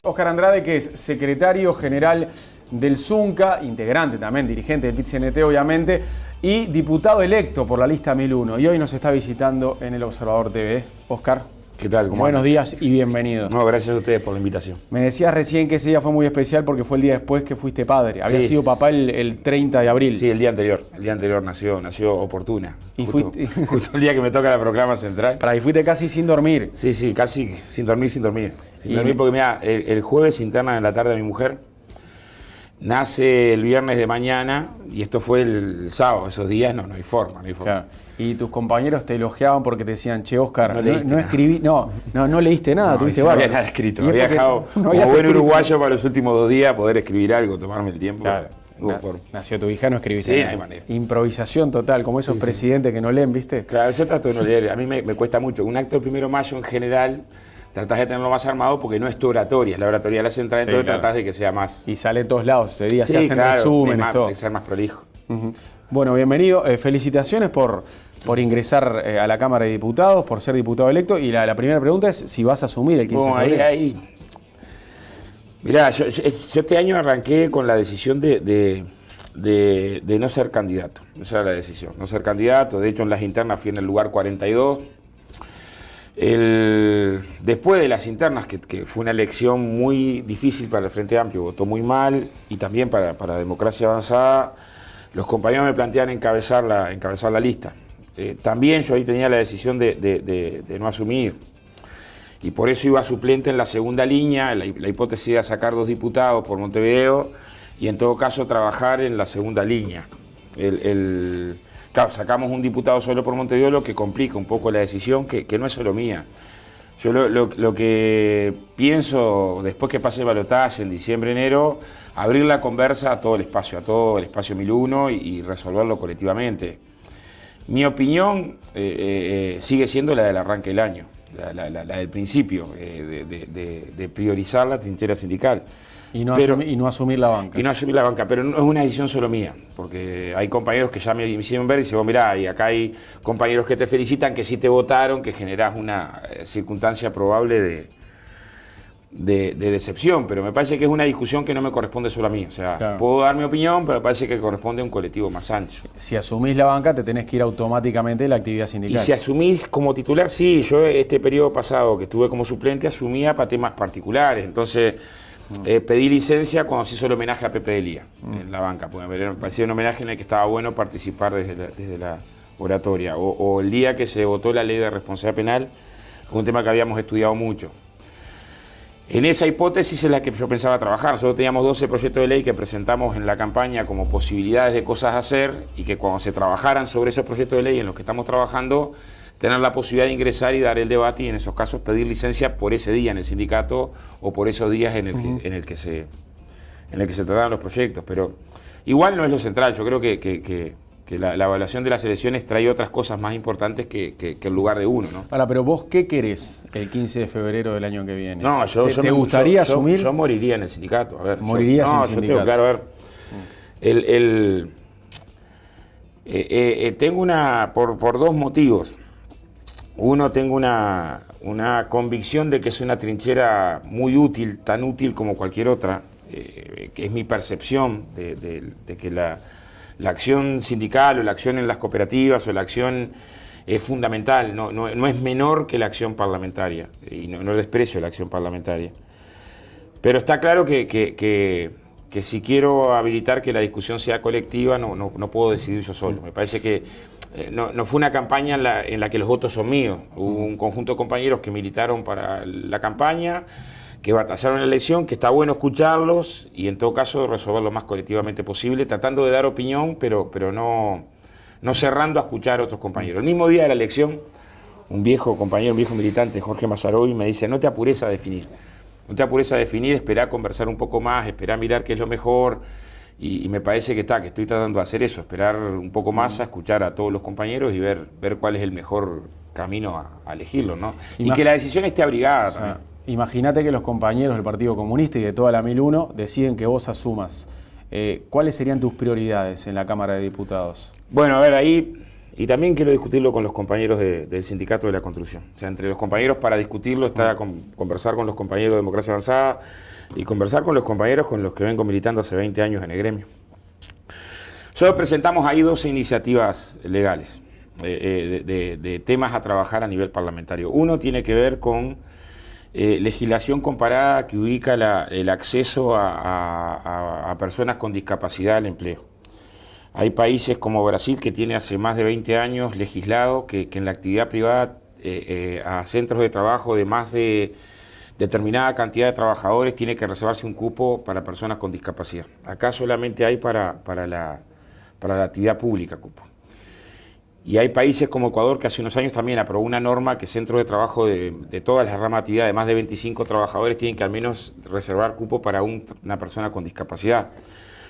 Óscar Andrade, que es secretario general del Zunca, integrante también, dirigente del PIT-CNT obviamente, y diputado electo por la lista 1001. Y hoy nos está visitando en El Observador TV. Óscar, ¿qué tal? Buenos días y bienvenido. No, gracias a ustedes por la invitación. Me decías recién que ese día fue muy especial porque fue el día después que fuiste padre. Había sido papá el 30 de abril. Sí, el día anterior. El día anterior nació oportuna. Y justo, fuiste... justo el día que me toca la proclama central. Y fuiste casi sin dormir. Sí, casi sin dormir. Sin dormir porque mira, el jueves interna en la tarde a mi mujer. Nace el viernes de mañana y esto fue el sábado. Esos días no hay forma. Claro. Y tus compañeros te elogiaban porque te decían, che, Óscar, no escribí, no leíste nada, tuviste no barba. había nada escrito. Había dejado como buen uruguayo para los últimos 2 días poder escribir algo, tomarme el tiempo. Claro. Nació tu hija, no escribiste nada. No hay manera. Improvisación total, como esos presidentes que no leen, ¿viste? Claro, yo trato de no leer. A mí me cuesta mucho. Un acto del 1 de mayo en general, tratás de tenerlo más armado porque no es tu oratoria. La oratoria la central, entonces tratás de que sea más... Y sale en todos lados ese día, se hacen resúmenes, todo. De ser más prolijo. Bueno, bienvenido. Felicitaciones por ingresar a la Cámara de Diputados, por ser diputado electo. Y la primera pregunta es si vas a asumir el 15 de febrero. Mirá, yo este año arranqué con la decisión de no ser candidato. Esa era la decisión, no ser candidato. De hecho, en las internas fui en el lugar 42. Después de las internas, que fue una elección muy difícil para el Frente Amplio, votó muy mal, y también para Democracia Avanzada, los compañeros me planteaban encabezar la lista. También yo ahí tenía la decisión de no asumir, y por eso iba suplente en la segunda línea. La hipótesis era sacar 2 diputados por Montevideo, y en todo caso trabajar en la segunda línea. Claro, sacamos un diputado solo por Montevideo, lo que complica un poco la decisión, que no es solo mía. Yo lo que pienso, después que pase el balotaje en diciembre, enero, abrir la conversa a todo el espacio 1001 y resolverlo colectivamente. Mi opinión sigue siendo la del arranque del año, la del principio, de priorizar la trinchera sindical. Y no asumir la banca. Y no asumir la banca, pero no es una decisión solo mía, porque hay compañeros que ya me hicieron ver y dicen, mirá, y acá hay compañeros que te felicitan, que sí te votaron, que generás una circunstancia probable de decepción, pero me parece que es una discusión que no me corresponde solo a mí. O sea, claro, puedo dar mi opinión, pero me parece que corresponde a un colectivo más ancho. Si asumís la banca, te tenés que ir automáticamente de la actividad sindical. Y si asumís como titular, sí. Yo este periodo pasado que estuve como suplente asumía para temas particulares, entonces... pedí licencia cuando se hizo el homenaje a Pepe Delía en la banca, porque me parecía un homenaje en el que estaba bueno participar desde la oratoria, o el día que se votó la ley de responsabilidad penal, fue un tema que habíamos estudiado mucho. En esa hipótesis es la que yo pensaba trabajar. Nosotros teníamos 12 proyectos de ley que presentamos en la campaña como posibilidades de cosas a hacer, y que cuando se trabajaran sobre esos proyectos de ley en los que estamos trabajando, tener la posibilidad de ingresar y dar el debate, y en esos casos pedir licencia por ese día en el sindicato o por esos días en el que se trataban los proyectos. Pero igual no es lo central. Yo creo que la evaluación de las elecciones trae otras cosas más importantes que el lugar de uno, ¿no? Ahora, pero vos, ¿qué querés el 15 de febrero del año que viene? No, ¿Te gustaría asumir? Yo moriría en el sindicato. A ver, ¿Morirías en el sindicato? Tengo claro, a ver. Tengo por 2 motivos. Uno, tengo una convicción de que es una trinchera muy útil, tan útil como cualquier otra, que es mi percepción de que la acción sindical o la acción en las cooperativas o la acción es fundamental, no es menor que la acción parlamentaria, y no desprecio la acción parlamentaria. Pero está claro que si quiero habilitar que la discusión sea colectiva, no puedo decidir yo solo. Me parece que no fue una campaña en la que los votos son míos. Hubo un conjunto de compañeros que militaron para la campaña, que batallaron en la elección, que está bueno escucharlos y en todo caso resolver lo más colectivamente posible, tratando de dar opinión, pero no cerrando a escuchar a otros compañeros. El mismo día de la elección, un viejo compañero, un viejo militante, Jorge Mazaroy, me dice, no te apures a definir. No te apures a definir, esperá a conversar un poco más, esperá a mirar qué es lo mejor. Y me parece que estoy tratando de hacer eso, esperar un poco más a escuchar a todos los compañeros y ver cuál es el mejor camino a elegirlo, ¿no? Y que la decisión esté abrigada también. Imagínate que los compañeros del Partido Comunista y de toda la 1001 deciden que vos asumas. ¿Cuáles serían tus prioridades en la Cámara de Diputados? Bueno, a ver, ahí Y también quiero discutirlo con los compañeros del Sindicato de la Construcción. O sea, entre los compañeros para discutirlo está conversar con los compañeros de Democracia Avanzada y conversar con los compañeros con los que vengo militando hace 20 años en el gremio. Nosotros presentamos ahí 12 iniciativas legales de temas a trabajar a nivel parlamentario. Uno tiene que ver con legislación comparada que ubica el acceso a personas con discapacidad al empleo. Hay países como Brasil que tiene hace más de 20 años legislado que en la actividad privada a centros de trabajo de más de determinada cantidad de trabajadores tiene que reservarse un cupo para personas con discapacidad. Acá solamente hay para la actividad pública cupo. Y hay países como Ecuador que hace unos años también aprobó una norma que centros de trabajo de todas las ramas de actividad de más de 25 trabajadores tienen que al menos reservar cupo para una persona con discapacidad.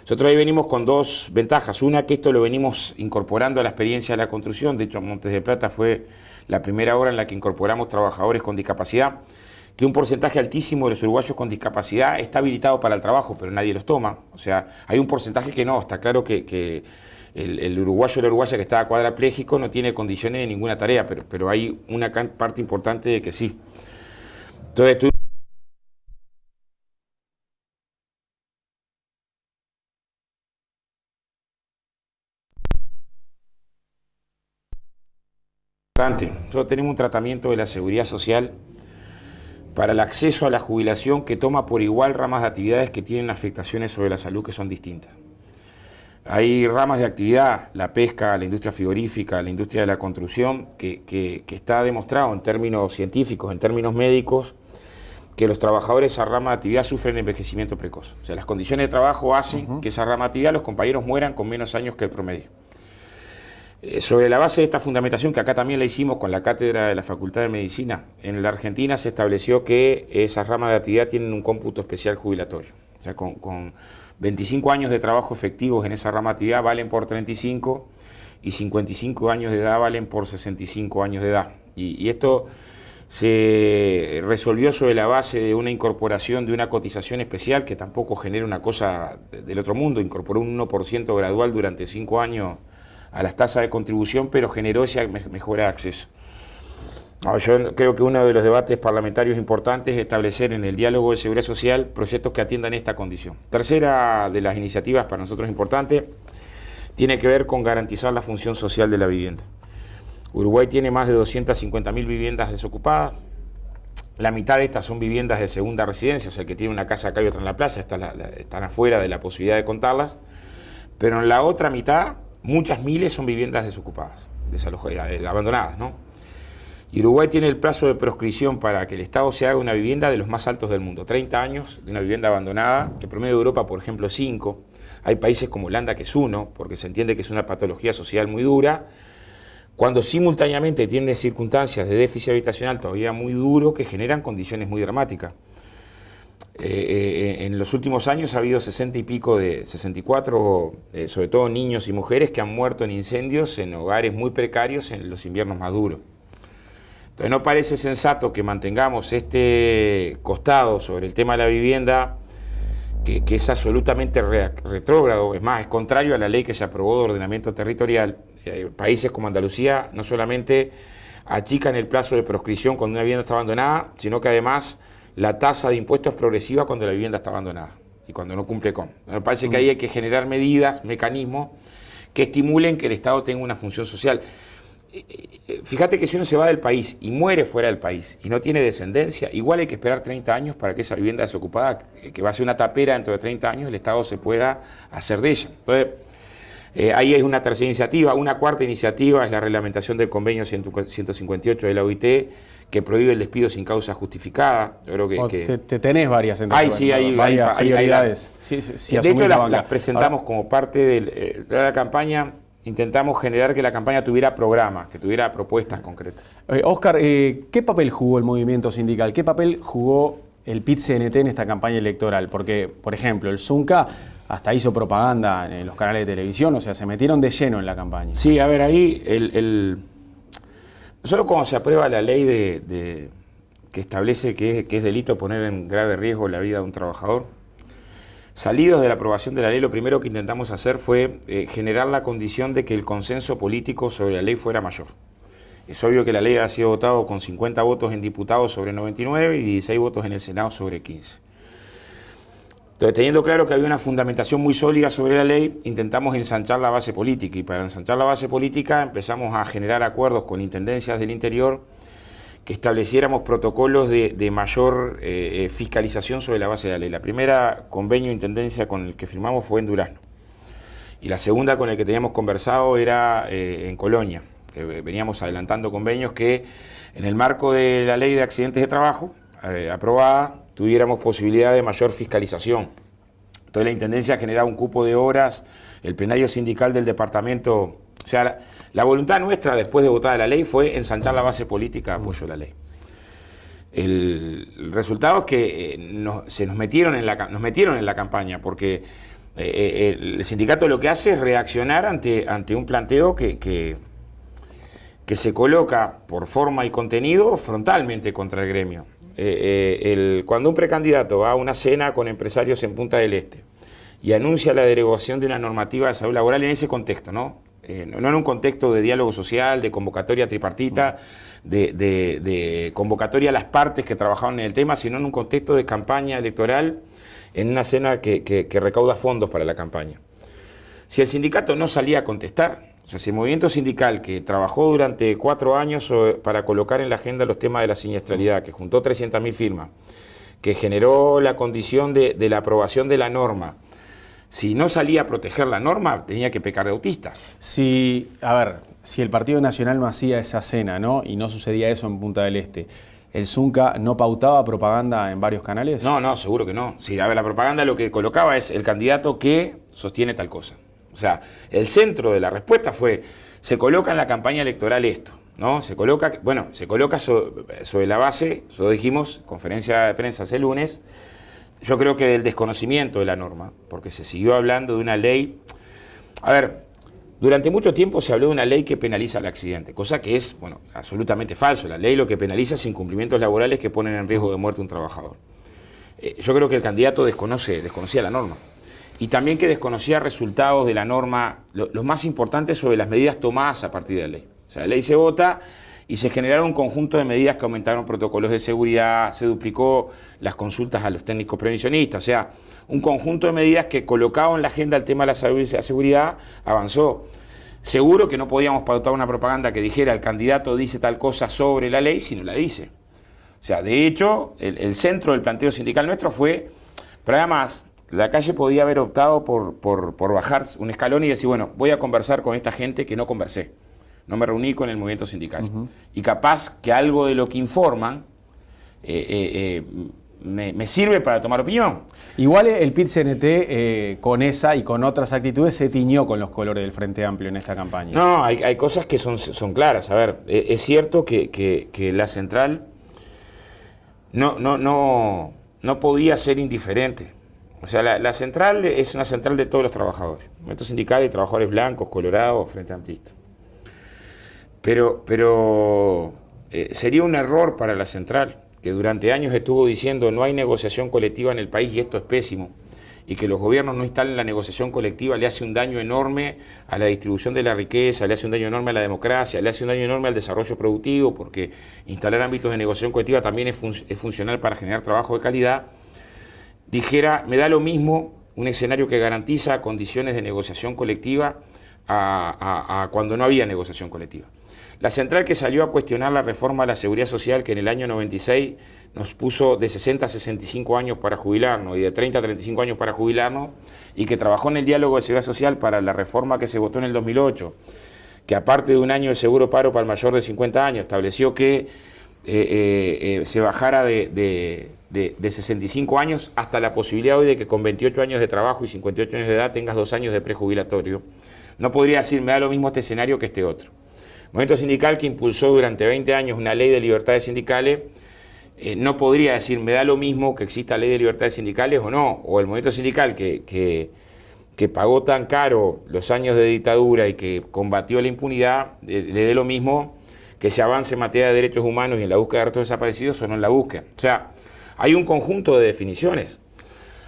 Nosotros ahí venimos con dos ventajas. Una, que esto lo venimos incorporando a la experiencia de la construcción. De hecho, Montes de Plata fue la primera obra en la que incorporamos trabajadores con discapacidad, que un porcentaje altísimo de los uruguayos con discapacidad está habilitado para el trabajo, pero nadie los toma. O sea, hay un porcentaje que no. Está claro que el uruguayo o la uruguaya que está cuadraplégico no tiene condiciones de ninguna tarea, pero hay una parte importante de que sí. Entonces, nosotros tenemos un tratamiento de la seguridad social para el acceso a la jubilación que toma por igual ramas de actividades que tienen afectaciones sobre la salud que son distintas. Hay ramas de actividad, la pesca, la industria frigorífica, la industria de la construcción, que está demostrado en términos científicos, en términos médicos, que los trabajadores de esa rama de actividad sufren envejecimiento precoz. O sea, las condiciones de trabajo hacen que esa rama de actividad los compañeros mueran con menos años que el promedio. Sobre la base de esta fundamentación, que acá también la hicimos con la cátedra de la Facultad de Medicina, en la Argentina se estableció que esas ramas de actividad tienen un cómputo especial jubilatorio. O sea, con 25 años de trabajo efectivos en esa rama de actividad valen por 35 y 55 años de edad valen por 65 años de edad. Y esto se resolvió sobre la base de una incorporación de una cotización especial que tampoco genera una cosa del otro mundo, incorporó un 1% gradual durante 5 años a las tasas de contribución, pero generó esa mejora de acceso. Yo creo que uno de los debates parlamentarios importantes es establecer en el diálogo de seguridad social proyectos que atiendan esta condición. Tercera de las iniciativas para nosotros importante tiene que ver con garantizar la función social de la vivienda. Uruguay tiene más de 250.000 viviendas desocupadas. La mitad de estas son viviendas de segunda residencia, o sea, el que tiene una casa acá y otra en la playa, están afuera de la posibilidad de contarlas. Pero en la otra mitad, muchas miles son viviendas desocupadas, abandonadas, ¿no? Y Uruguay tiene el plazo de proscripción para que el Estado se haga una vivienda de los más altos del mundo. 30 años de una vivienda abandonada, el promedio de Europa, por ejemplo, 5. Hay países como Holanda que es 1, porque se entiende que es una patología social muy dura, cuando simultáneamente tiene circunstancias de déficit habitacional todavía muy duro que generan condiciones muy dramáticas. En los últimos años ha habido 64, sobre todo niños y mujeres, que han muerto en incendios en hogares muy precarios en los inviernos más duros. Entonces no parece sensato que mantengamos este costado sobre el tema de la vivienda, que es absolutamente retrógrado, es más, es contrario a la ley que se aprobó de ordenamiento territorial. Países como Andalucía no solamente achican el plazo de proscripción cuando una vivienda está abandonada, sino que además la tasa de impuestos es progresiva cuando la vivienda está abandonada y cuando no cumple con. Me parece que ahí hay que generar medidas, mecanismos que estimulen que el Estado tenga una función social. Fíjate que si uno se va del país y muere fuera del país y no tiene descendencia, igual hay que esperar 30 años para que esa vivienda desocupada, que va a ser una tapera dentro de 30 años, el Estado se pueda hacer de ella. Entonces, ahí es una tercera iniciativa. Una cuarta iniciativa es la reglamentación del convenio 158 de la OIT, que prohíbe el despido sin causa justificada. Yo creo que te tenés varias, entonces. Sí, hay varias prioridades. Sí, de hecho, las presentamos como parte de la campaña. Intentamos generar que la campaña tuviera programas, que tuviera propuestas concretas. Óscar, ¿qué papel jugó el movimiento sindical? ¿Qué papel jugó el PIT-CNT en esta campaña electoral? Porque, por ejemplo, el Zunca hasta hizo propaganda en los canales de televisión, o sea, se metieron de lleno en la campaña. Sí, a ver, ahí nosotros cuando se aprueba la ley que establece que es delito poner en grave riesgo la vida de un trabajador, Salidos de la aprobación de la ley, lo primero que intentamos hacer fue generar la condición de que el consenso político sobre la ley fuera mayor. Es obvio que la ley ha sido votada con 50 votos en diputados sobre 99 y 16 votos en el Senado sobre 15. Entonces, teniendo claro que había una fundamentación muy sólida sobre la ley, intentamos ensanchar la base política, y para ensanchar la base política empezamos a generar acuerdos con intendencias del interior que estableciéramos protocolos de mayor fiscalización sobre la base de la ley. La primera convenio de intendencia con el que firmamos fue en Durazno, y la segunda con el que teníamos conversado era en Colonia, que veníamos adelantando convenios que en el marco de la ley de accidentes de trabajo aprobada tuviéramos posibilidad de mayor fiscalización. Entonces la intendencia generaba un cupo de horas, el plenario sindical del departamento, o sea, la voluntad nuestra después de votar la ley fue ensanchar la base política de apoyo a la ley. El resultado es que nos metieron en la campaña, porque el sindicato lo que hace es reaccionar ante un planteo que se coloca por forma y contenido frontalmente contra el gremio. Cuando un precandidato va a una cena con empresarios en Punta del Este y anuncia la derogación de una normativa de salud laboral en ese contexto, no en un contexto de diálogo social, de convocatoria tripartita, de convocatoria a las partes que trabajaban en el tema, sino en un contexto de campaña electoral, en una cena que recauda fondos para la campaña. Si el sindicato no salía a contestar, o sea, si el movimiento sindical que trabajó durante 4 años para colocar en la agenda los temas de la siniestralidad, que juntó 300.000 firmas, que generó la condición de la aprobación de la norma, si no salía a proteger la norma, tenía que pecar de autista. Si el Partido Nacional no hacía esa cena, ¿no?, y no sucedía eso en Punta del Este, ¿el Zunca no pautaba propaganda en varios canales? No, seguro que no. Sí, la propaganda lo que colocaba es el candidato que sostiene tal cosa. O sea, el centro de la respuesta fue, se coloca en la campaña electoral esto, ¿no? Se coloca sobre la base, eso dijimos, conferencia de prensa ese lunes, yo creo que del desconocimiento de la norma, porque se siguió hablando de una ley. A ver, durante mucho tiempo se habló de una ley que penaliza el accidente, cosa que es, absolutamente falso. La ley lo que penaliza es incumplimientos laborales que ponen en riesgo de muerte a un trabajador. Yo creo que el candidato desconocía la norma. Y también que desconocía resultados de la norma, los más importantes sobre las medidas tomadas a partir de la ley. O sea, la ley se vota y se generaron un conjunto de medidas que aumentaron protocolos de seguridad, se duplicó las consultas a los técnicos previsionistas, o sea, un conjunto de medidas que colocado en la agenda el tema de la salud y la seguridad avanzó. Seguro que no podíamos pautar una propaganda que dijera el candidato dice tal cosa sobre la ley si no la dice. O sea, de hecho, el centro del planteo sindical nuestro fue, pero además, la calle podía haber optado por bajar un escalón y decir, bueno, voy a conversar con esta gente que no conversé. No me reuní con el movimiento sindical. Y capaz que algo de lo que informan me sirve para tomar opinión. Igual el PIT-CNT con esa y con otras actitudes se tiñó con los colores del Frente Amplio en esta campaña. No, hay cosas que son claras. A ver, es cierto que la central no podía ser indiferente. O sea, la central es una central de todos los trabajadores. Movimiento sindical y trabajadores blancos, colorados, Frente Amplista. Pero sería un error para la central, que durante años estuvo diciendo no hay negociación colectiva en el país y esto es pésimo, y que los gobiernos no instalen la negociación colectiva, le hace un daño enorme a la distribución de la riqueza, le hace un daño enorme a la democracia, le hace un daño enorme al desarrollo productivo, porque instalar ámbitos de negociación colectiva también es funcional para generar trabajo de calidad. Dijera, me da lo mismo un escenario que garantiza condiciones de negociación colectiva a cuando no había negociación colectiva. La central que salió a cuestionar la reforma de la seguridad social, que en el año 96 nos puso de 60 a 65 años para jubilarnos y de 30 a 35 años para jubilarnos, y que trabajó en el diálogo de seguridad social para la reforma que se votó en el 2008, que aparte de un año de seguro paro para el mayor de 50 años, estableció que se bajara de 65 años hasta la posibilidad hoy de que con 28 años de trabajo y 58 años de edad tengas 2 años de prejubilatorio. No podría decir, me da lo mismo este escenario que este otro. Movimiento sindical que impulsó durante 20 años una ley de libertades sindicales, no podría decir, me da lo mismo que exista ley de libertades sindicales o no. O el movimiento sindical que pagó tan caro los años de dictadura y que combatió la impunidad, le dé lo mismo que se avance en materia de derechos humanos y en la búsqueda de restos desaparecidos o no en la búsqueda. O sea, hay un conjunto de definiciones.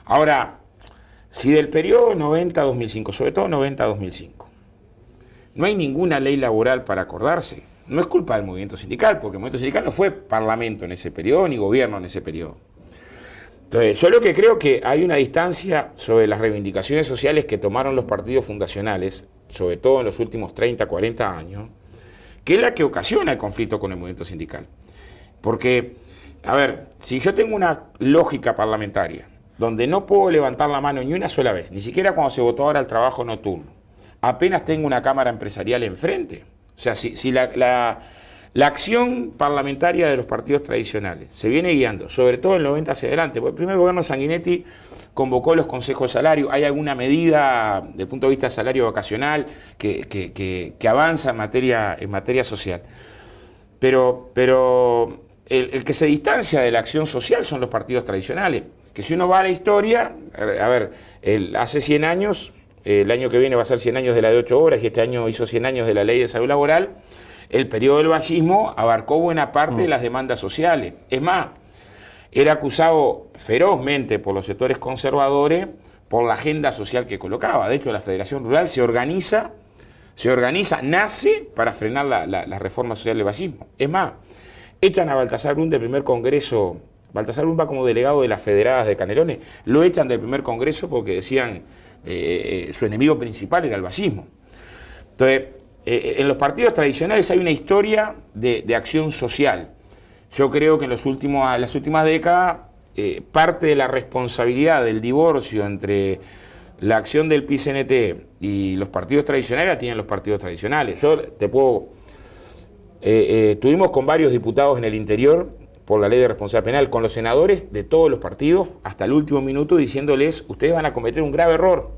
Ahora, Si del periodo 90-2005, sobre todo 90-2005, no hay ninguna ley laboral para acordarse, no es culpa del movimiento sindical, porque el movimiento sindical no fue parlamento en ese periodo, ni gobierno en ese periodo. Entonces, yo lo que creo que hay una distancia sobre las reivindicaciones sociales que tomaron los partidos fundacionales, sobre todo en los últimos 30, 40 años, que es la que ocasiona el conflicto con el movimiento sindical. Porque, a ver, si yo tengo una lógica parlamentaria, donde no puedo levantar la mano ni una sola vez, ni siquiera cuando se votó ahora el trabajo nocturno, apenas tengo una cámara empresarial enfrente, o sea, si la acción parlamentaria de los partidos tradicionales se viene guiando, sobre todo en el 90 hacia adelante, porque el primer gobierno de Sanguinetti convocó los consejos de salario, hay alguna medida desde el punto de vista de salario vacacional que avanza en materia social. Pero el que se distancia de la acción social son los partidos tradicionales, que si uno va a la historia, a ver, hace 100 años, el año que viene va a ser 100 años de la de 8 horas y este año hizo 100 años de la ley de salud laboral, el periodo del fascismo abarcó buena parte de las demandas sociales. Es más, era acusado ferozmente por los sectores conservadores por la agenda social que colocaba. De hecho, la Federación Rural se organiza, nace para frenar la reforma social del fascismo. Es más, echan a Baltasar Brum del primer congreso. Baltasar Brum va como delegado de las federadas de Canelones, lo echan del primer congreso porque decían su enemigo principal era el fascismo. Entonces, en los partidos tradicionales hay una historia de acción social. Yo creo que en las últimas décadas, parte de la responsabilidad del divorcio entre la acción del PCNT y los partidos tradicionales la tienen los partidos tradicionales. Yo te puedo... tuvimos con varios diputados en el interior, por la ley de responsabilidad penal, con los senadores de todos los partidos, hasta el último minuto, diciéndoles, ustedes van a cometer un grave error,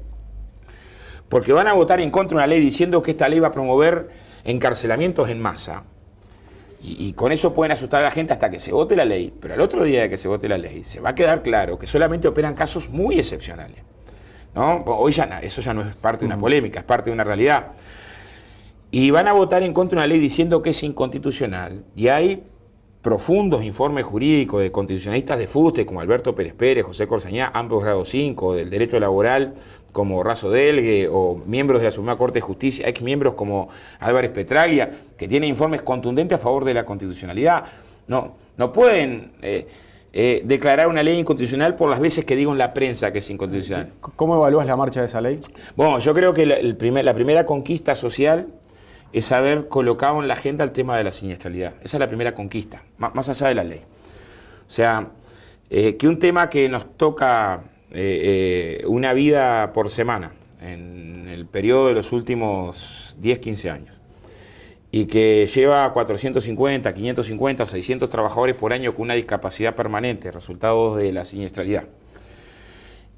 porque van a votar en contra de una ley diciendo que esta ley va a promover encarcelamientos en masa, y con eso pueden asustar a la gente hasta que se vote la ley, pero al otro día de que se vote la ley, se va a quedar claro que solamente operan casos muy excepcionales, ¿no? Hoy eso ya no es parte de una polémica, es parte de una realidad. Y van a votar en contra de una ley diciendo que es inconstitucional, y hay profundos informes jurídicos de constitucionalistas de fuste, como Alberto Pérez Pérez, José Corsañá, ambos grado 5, del derecho laboral, como Razo Delgue, o miembros de la Suprema Corte de Justicia, ex miembros como Álvarez Petraglia, que tienen informes contundentes a favor de la constitucionalidad. No pueden declarar una ley inconstitucional por las veces que digo en la prensa que es inconstitucional. ¿Cómo evalúas la marcha de esa ley? Bueno, yo creo que la primera conquista social es haber colocado en la agenda el tema de la siniestralidad. Esa es la primera conquista, más allá de la ley. O sea, que un tema que nos toca una vida por semana en el periodo de los últimos 10, 15 años, y que lleva 450, 550 o 600 trabajadores por año con una discapacidad permanente, resultado de la siniestralidad,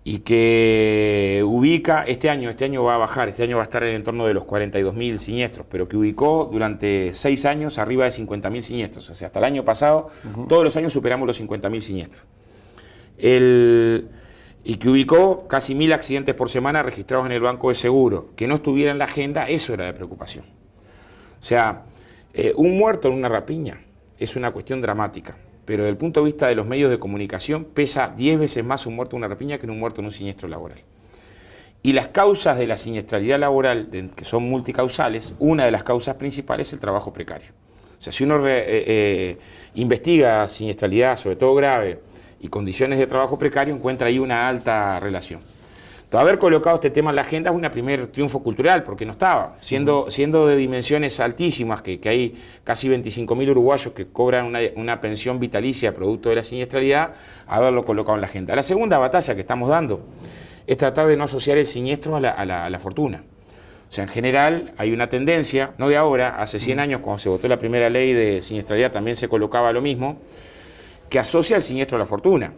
y que ubica, este año va a bajar, este año va a estar en torno de los 42.000 siniestros, pero que ubicó durante 6 años arriba de 50.000 siniestros, o sea, hasta el año pasado, todos los años superamos los 50.000 siniestros. Y que ubicó casi 1.000 accidentes por semana registrados en el Banco de Seguro, que no estuviera en la agenda, eso era de preocupación. O sea, un muerto en una rapiña es una cuestión dramática, pero desde el punto de vista de los medios de comunicación pesa 10 veces más un muerto en una rapiña que un muerto en un siniestro laboral. Y las causas de la siniestralidad laboral, que son multicausales, una de las causas principales es el trabajo precario. O sea, si uno investiga siniestralidad, sobre todo grave, y condiciones de trabajo precario, encuentra ahí una alta relación. Entonces, haber colocado este tema en la agenda es un primer triunfo cultural, porque no estaba, siendo de dimensiones altísimas, que hay casi 25.000 uruguayos que cobran una pensión vitalicia producto de la siniestralidad, haberlo colocado en la agenda. La segunda batalla que estamos dando es tratar de no asociar el siniestro a la fortuna. O sea, en general hay una tendencia, no de ahora, hace 100 años cuando se votó la primera ley de siniestralidad también se colocaba lo mismo, que asocia el siniestro a la fortuna.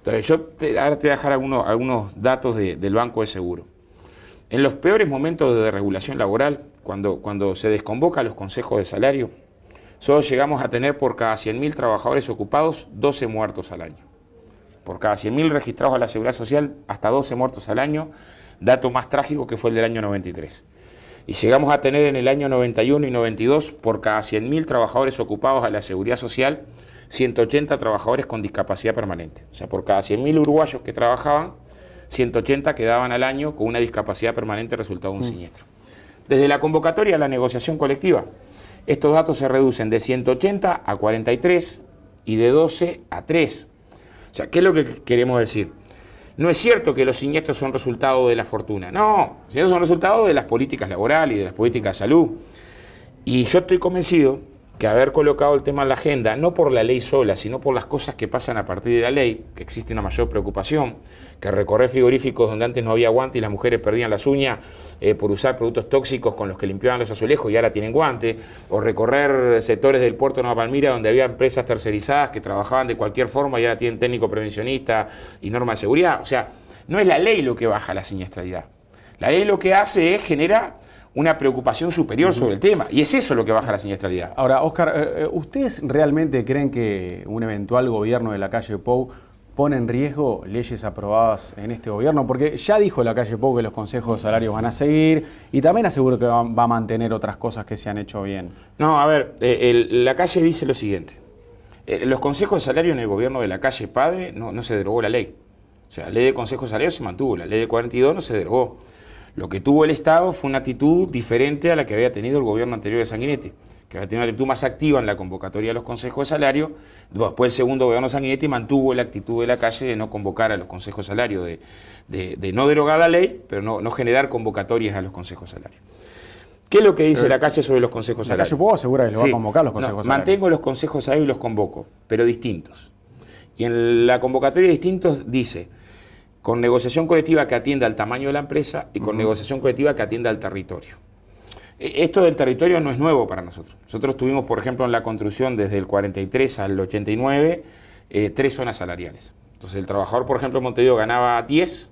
Entonces, ahora te voy a dejar algunos datos del Banco de Seguro. En los peores momentos de desregulación laboral, cuando se desconvoca a los consejos de salario, solo llegamos a tener por cada 100.000 trabajadores ocupados 12 muertos al año. Por cada 100.000 registrados a la Seguridad Social, hasta 12 muertos al año, dato más trágico que fue el del año 93. Y llegamos a tener en el año 91 y 92, por cada 100.000 trabajadores ocupados a la Seguridad Social, 180 trabajadores con discapacidad permanente. O sea, por cada 100.000 uruguayos que trabajaban, 180 quedaban al año con una discapacidad permanente resultado de un siniestro. Desde la convocatoria a la negociación colectiva, estos datos se reducen de 180 a 43 y de 12 a 3. O sea, ¿qué es lo que queremos decir? No es cierto que los siniestros son resultado de la fortuna. No, los siniestros son resultado de las políticas laborales y de las políticas de salud. Y yo estoy convencido que haber colocado el tema en la agenda, no por la ley sola, sino por las cosas que pasan a partir de la ley, que existe una mayor preocupación, que recorrer frigoríficos donde antes no había guante y las mujeres perdían las uñas por usar productos tóxicos con los que limpiaban los azulejos y ahora tienen guante, o recorrer sectores del puerto de Nueva Palmira donde había empresas tercerizadas que trabajaban de cualquier forma y ahora tienen técnico prevencionista y norma de seguridad. O sea, no es la ley lo que baja la siniestralidad. La ley lo que hace es generar una preocupación superior sobre el tema, y es eso lo que baja la siniestralidad. Ahora, Oscar, ¿ustedes realmente creen que un eventual gobierno de Lacalle Pou pone en riesgo leyes aprobadas en este gobierno? Porque ya dijo Lacalle Pou que los consejos de salarios van a seguir, y también aseguro que va a mantener otras cosas que se han hecho bien. No, a ver, Lacalle dice lo siguiente. Los consejos de salario en el gobierno de Lacalle padre no se derogó la ley. O sea, la ley de consejos de salario se mantuvo, la ley de 42 no se derogó. Lo que tuvo el Estado fue una actitud diferente a la que había tenido el gobierno anterior de Sanguinetti, que había tenido una actitud más activa en la convocatoria de los consejos de salario. Después el segundo gobierno de Sanguinetti mantuvo la actitud de Lacalle de no convocar a los consejos de salario, de no derogar la ley, pero no generar convocatorias a los consejos de salario. ¿Qué es lo que dice Lacalle sobre los consejos de salario? Lacalle Pou asegura que le va a convocar los consejos de salario. Mantengo los consejos de salario y los convoco, pero distintos. Y en la convocatoria de distintos dice: con negociación colectiva que atienda al tamaño de la empresa y con negociación colectiva que atienda al territorio. Esto del territorio no es nuevo para nosotros. Nosotros tuvimos, por ejemplo, en la construcción desde el 43 al 89, 3 zonas salariales. Entonces el trabajador, por ejemplo, en Montevideo ganaba 10,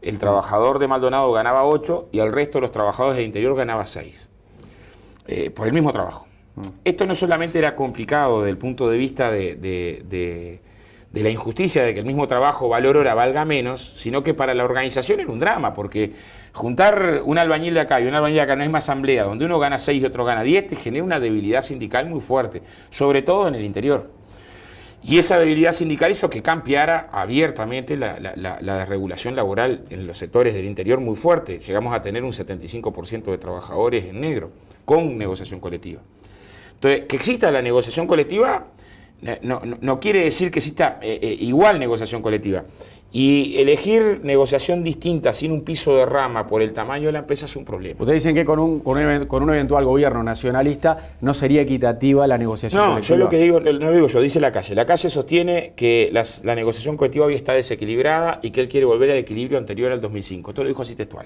el trabajador de Maldonado ganaba 8 y el resto de los trabajadores del interior ganaba 6. Por el mismo trabajo. Esto no solamente era complicado desde el punto de vista de la injusticia de que el mismo trabajo valor hora valga menos, sino que para la organización era un drama, porque juntar un albañil de acá y un albañil de acá en la misma asamblea, donde uno gana 6 y otro gana 10, te genera una debilidad sindical muy fuerte, sobre todo en el interior. Y esa debilidad sindical hizo que cambiara abiertamente la regulación laboral en los sectores del interior muy fuerte. Llegamos a tener un 75% de trabajadores en negro, con negociación colectiva. Entonces, que exista la negociación colectiva no quiere decir que exista igual negociación colectiva. Y elegir negociación distinta sin un piso de rama por el tamaño de la empresa es un problema. Ustedes dicen que con un eventual gobierno nacionalista no sería equitativa la negociación colectiva. Yo lo que digo, no lo digo yo, dice Lacalle. Lacalle sostiene que la negociación colectiva hoy está desequilibrada y que él quiere volver al equilibrio anterior al 2005. Esto lo dijo así textual,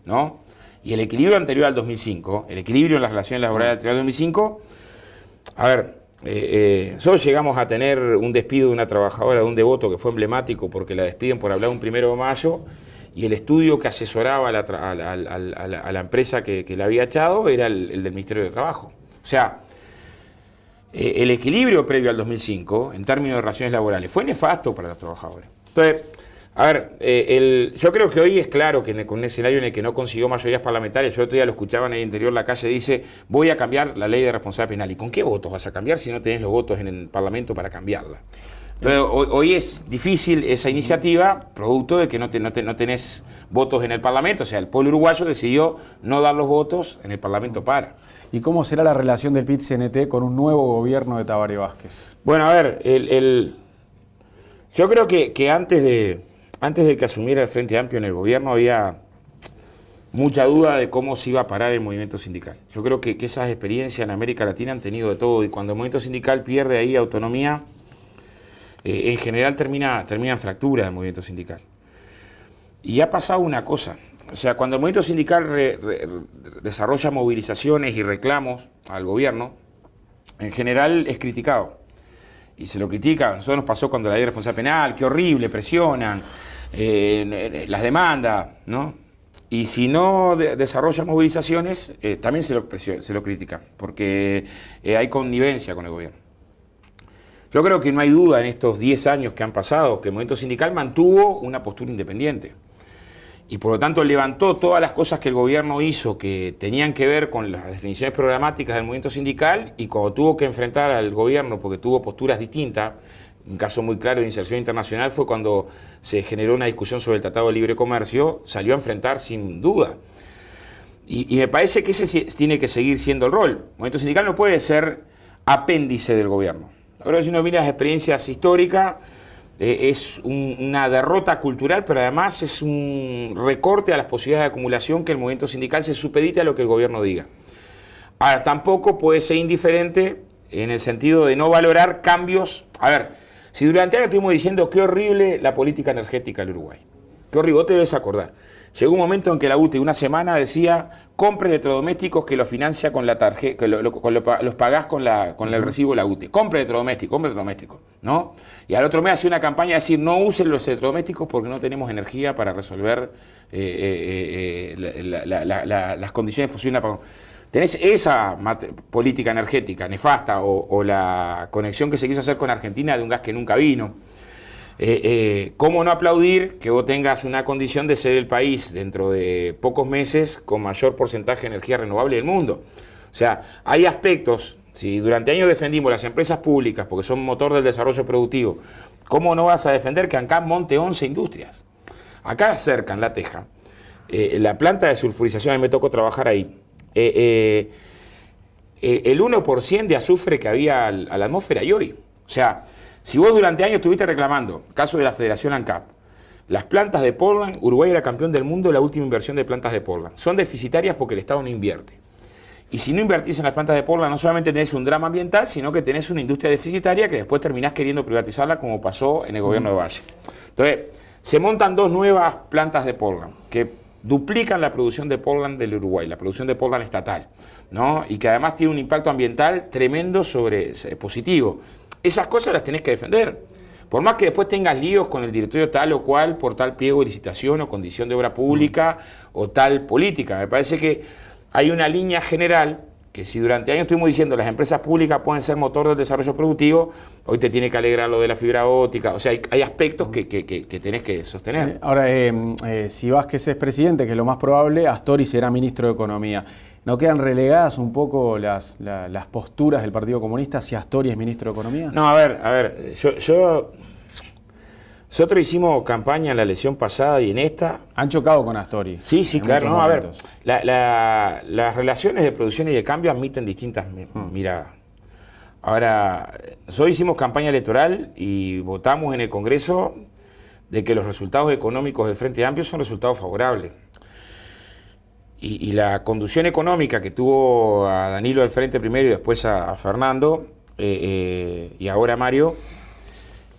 ¿no? Y el equilibrio anterior al 2005, el equilibrio en las relaciones laborales anterior al 2005, a ver, nosotros llegamos a tener un despido de una trabajadora de un Devoto que fue emblemático porque la despiden por hablar un 1 de mayo y el estudio que asesoraba a la empresa que la había echado era el del Ministerio de Trabajo. O sea, el equilibrio previo al 2005 en términos de relaciones laborales fue nefasto para los trabajadores. Entonces, a ver, yo creo que hoy es claro que con un escenario en el que no consiguió mayorías parlamentarias, yo otro día lo escuchaba en el interior, Lacalle dice: voy a cambiar la ley de responsabilidad penal. ¿Y con qué votos vas a cambiar si no tenés los votos en el Parlamento para cambiarla? Entonces, hoy es difícil esa iniciativa, producto de que no tenés votos en el Parlamento. O sea, el pueblo uruguayo decidió no dar los votos en el Parlamento para. ¿Y cómo será la relación del PIT-CNT con un nuevo gobierno de Tabaré Vázquez? Bueno, a ver, yo creo que antes de que asumiera el Frente Amplio en el gobierno había mucha duda de cómo se iba a parar el movimiento sindical. Yo creo que esas experiencias en América Latina han tenido de todo, y cuando el movimiento sindical pierde ahí autonomía, en general termina en fractura el movimiento sindical. Y ha pasado una cosa, o sea, cuando el movimiento sindical desarrolla movilizaciones y reclamos al gobierno, en general es criticado. Y se lo critica. A nosotros nos pasó cuando la ley de responsabilidad penal, qué horrible, presionan, las demandas, ¿no? Y si no desarrolla movilizaciones, también se lo critica, porque hay connivencia con el gobierno. Yo creo que no hay duda en estos 10 años que han pasado que el movimiento sindical mantuvo una postura independiente. Y por lo tanto levantó todas las cosas que el gobierno hizo que tenían que ver con las definiciones programáticas del movimiento sindical, y cuando tuvo que enfrentar al gobierno porque tuvo posturas distintas, un caso muy claro de inserción internacional fue cuando se generó una discusión sobre el Tratado de Libre Comercio, salió a enfrentar sin duda. Y me parece que ese tiene que seguir siendo el rol. El movimiento sindical no puede ser apéndice del gobierno. Ahora, si uno mira las experiencias históricas, es una derrota cultural, pero además es un recorte a las posibilidades de acumulación que el movimiento sindical se supedite a lo que el gobierno diga. Ahora, tampoco puede ser indiferente en el sentido de no valorar cambios. A ver, si durante años estuvimos diciendo qué horrible la política energética del Uruguay, qué horrible, vos te debes acordar. Llegó un momento en que la UTE una semana decía, compre electrodomésticos que los financia con la tarjeta, que los pagás con el recibo de la UTE. Compre electrodomésticos, ¿no? Y al otro mes hacía una campaña de decir, no usen los electrodomésticos porque no tenemos energía para resolver las condiciones posibles. Tenés esa política energética nefasta o la conexión que se quiso hacer con Argentina de un gas que nunca vino. ¿Cómo no aplaudir que vos tengas una condición de ser el país dentro de pocos meses con mayor porcentaje de energía renovable del mundo? O sea, hay aspectos, si durante años defendimos las empresas públicas porque son motor del desarrollo productivo, ¿cómo no vas a defender que ANCAP monte 11 industrias? Acá cerca, en La Teja, la planta de sulfurización, a mí me tocó trabajar ahí, el 1% de azufre que había a la atmósfera y hoy. O sea, si vos durante años estuviste reclamando, caso de la Federación ANCAP, las plantas de Portland, Uruguay era campeón del mundo en la última inversión de plantas de Portland. Son deficitarias porque el Estado no invierte. Y si no invertís en las plantas de Portland, no solamente tenés un drama ambiental, sino que tenés una industria deficitaria que después terminás queriendo privatizarla como pasó en el gobierno de Valle. Entonces, se montan 2 nuevas plantas de Portland que duplican la producción de Portland del Uruguay, la producción de Portland estatal, ¿no? Y que además tiene un impacto ambiental tremendo positivo. Esas cosas las tenés que defender. Por más que después tengas líos con el directorio tal o cual por tal pliego de licitación o condición de obra pública o tal política. Me parece que hay una línea general que si durante años estuvimos diciendo las empresas públicas pueden ser motor del desarrollo productivo, hoy te tiene que alegrar lo de la fibra óptica. O sea, hay aspectos que tenés que sostener. Ahora, si Vázquez es presidente, que es lo más probable, Astori será ministro de Economía. ¿No quedan relegadas un poco las posturas del Partido Comunista si Astori es ministro de Economía? No, a ver, nosotros hicimos campaña en la elección pasada y en esta. Han chocado con Astori. Sí, claro. No, a ver, las relaciones de producción y de cambio admiten distintas miradas. Ahora, nosotros hicimos campaña electoral y votamos en el Congreso de que los resultados económicos del Frente Amplio son resultados favorables. Y la conducción económica que tuvo a Danilo al frente primero y después a Fernando y ahora a Mario,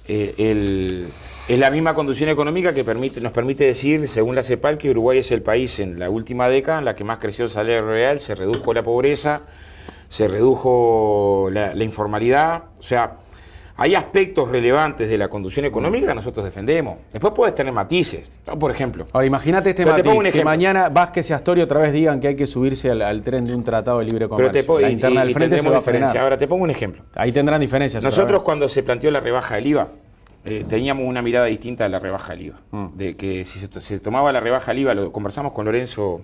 es la misma conducción económica que nos permite decir, según la CEPAL, que Uruguay es el país en la última década en la que más creció el salario real, se redujo la pobreza, se redujo la informalidad. O sea, hay aspectos relevantes de la conducción económica que nosotros defendemos. Después puedes tener matices, ¿no? Por ejemplo. Ahora, imagínate este matiz, que mañana Vázquez y Astori otra vez digan que hay que subirse al tren de un tratado de libre comercio. La interna del frente se va a frenar. Ahora, te pongo un ejemplo. Ahí tendrán diferencias. Nosotros cuando se planteó la rebaja del IVA, teníamos una mirada distinta de la rebaja del IVA. De que si se tomaba la rebaja del IVA, lo conversamos con Lorenzo,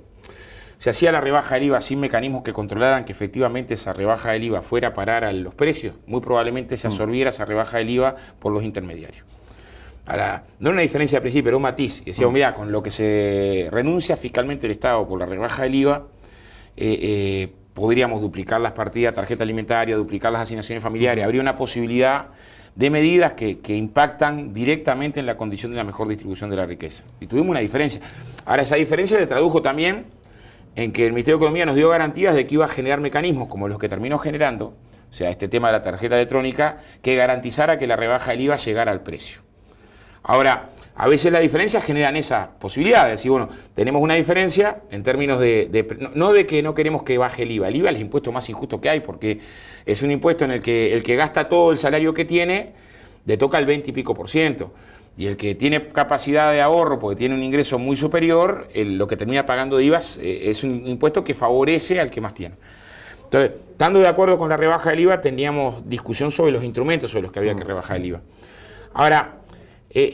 se hacía la rebaja del IVA sin mecanismos que controlaran que efectivamente esa rebaja del IVA fuera a parar a los precios, muy probablemente se absorbiera esa rebaja del IVA por los intermediarios. Ahora, no era una diferencia de principio, era un matiz. Y decíamos, mira, con lo que se renuncia fiscalmente el Estado por la rebaja del IVA, podríamos duplicar las partidas, tarjeta alimentaria, duplicar las asignaciones familiares. Habría una posibilidad de medidas que impactan directamente en la condición de la mejor distribución de la riqueza. Y tuvimos una diferencia. Ahora, esa diferencia se tradujo también en que el Ministerio de Economía nos dio garantías de que iba a generar mecanismos como los que terminó generando, o sea, este tema de la tarjeta electrónica, que garantizara que la rebaja del IVA llegara al precio. Ahora, a veces las diferencias generan esa posibilidad de decir, bueno, tenemos una diferencia en términos no de que no queremos que baje el IVA es el impuesto más injusto que hay, porque es un impuesto en el que gasta todo el salario que tiene, le toca el 20 y pico %. Y el que tiene capacidad de ahorro porque tiene un ingreso muy superior, lo que termina pagando de IVA es un impuesto que favorece al que más tiene. Entonces, estando de acuerdo con la rebaja del IVA, teníamos discusión sobre los instrumentos sobre los que había que rebajar el IVA. Ahora,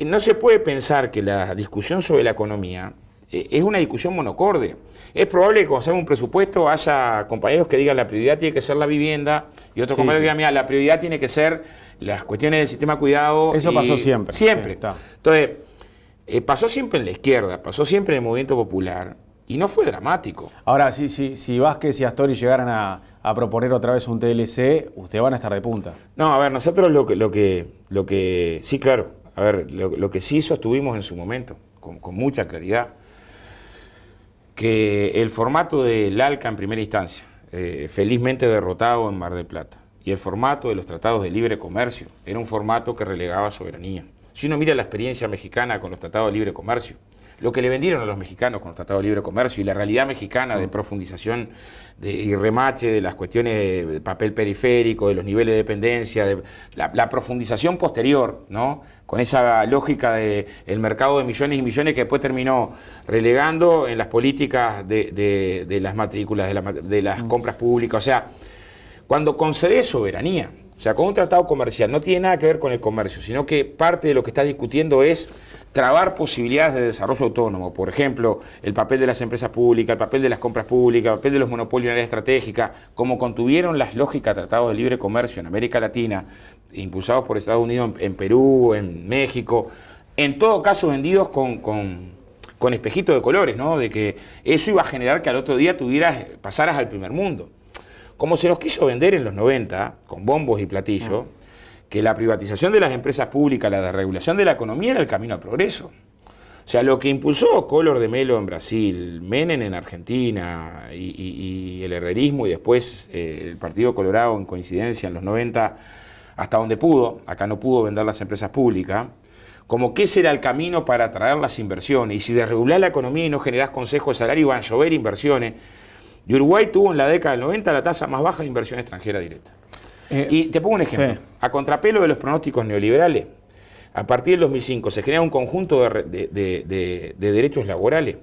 no se puede pensar que la discusión sobre la economía es una discusión monocorde. Es probable que cuando hacemos un presupuesto haya compañeros que digan la prioridad tiene que ser la vivienda y otros compañeros que digan, mira, la prioridad tiene que ser las cuestiones del sistema de cuidado... Eso pasó siempre. Siempre. Sí, entonces, pasó siempre en la izquierda, pasó siempre en el movimiento popular, y no fue dramático. Ahora, si Vázquez y Astori llegaran a proponer otra vez un TLC, ustedes van a estar de punta. No, a ver, nosotros lo que sí, claro, a ver, lo que sí sostuvimos en su momento, con mucha claridad, que el formato del ALCA en primera instancia, felizmente derrotado en Mar del Plata, y el formato de los tratados de libre comercio, era un formato que relegaba soberanía. Si uno mira la experiencia mexicana con los tratados de libre comercio, lo que le vendieron a los mexicanos con los tratados de libre comercio y la realidad mexicana de profundización y remache de las cuestiones de papel periférico, de los niveles de dependencia, de la profundización posterior, ¿no? Con esa lógica del mercado de millones y millones que después terminó relegando en las políticas de las matrículas, de las compras públicas. O sea, cuando concedes soberanía, o sea, con un tratado comercial, no tiene nada que ver con el comercio, sino que parte de lo que está discutiendo es trabar posibilidades de desarrollo autónomo. Por ejemplo, el papel de las empresas públicas, el papel de las compras públicas, el papel de los monopolios en área estratégica, como contuvieron las lógicas de tratados de libre comercio en América Latina, impulsados por Estados Unidos en Perú, en México, en todo caso vendidos con espejitos de colores, ¿no? De que eso iba a generar que al otro día pasaras al primer mundo. Como se nos quiso vender en los 90, con bombos y platillos, que la privatización de las empresas públicas, la desregulación de la economía era el camino al progreso. O sea, lo que impulsó Collor de Mello en Brasil, Menem en Argentina y el herrerismo y después el Partido Colorado en coincidencia en los 90, hasta donde pudo, acá no pudo vender las empresas públicas, como que ese era el camino para atraer las inversiones. Y si desregulás la economía y no generás consejos de salario, van a llover inversiones. Y Uruguay tuvo en la década del 90 la tasa más baja de inversión extranjera directa. Y te pongo un ejemplo. Sí. A contrapelo de los pronósticos neoliberales, a partir del 2005 se genera un conjunto de derechos laborales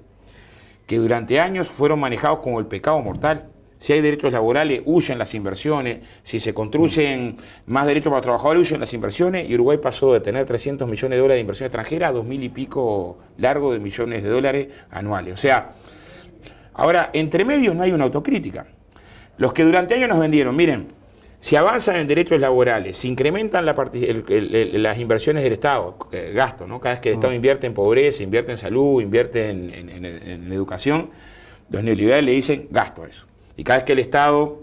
que durante años fueron manejados como el pecado mortal. Si hay derechos laborales, huyen las inversiones. Si se construyen más derechos para los trabajadores, huyen las inversiones. Y Uruguay pasó de tener 300 millones de dólares de inversión extranjera a 2.000 y pico largo de millones de dólares anuales. O sea, ahora, entre medios no hay una autocrítica. Los que durante años nos vendieron, miren, si avanzan en derechos laborales, si incrementan las inversiones del Estado, gasto, ¿no? Cada vez que el Estado invierte en pobreza, invierte en salud, invierte en educación, los neoliberales le dicen gasto eso. Y cada vez que el Estado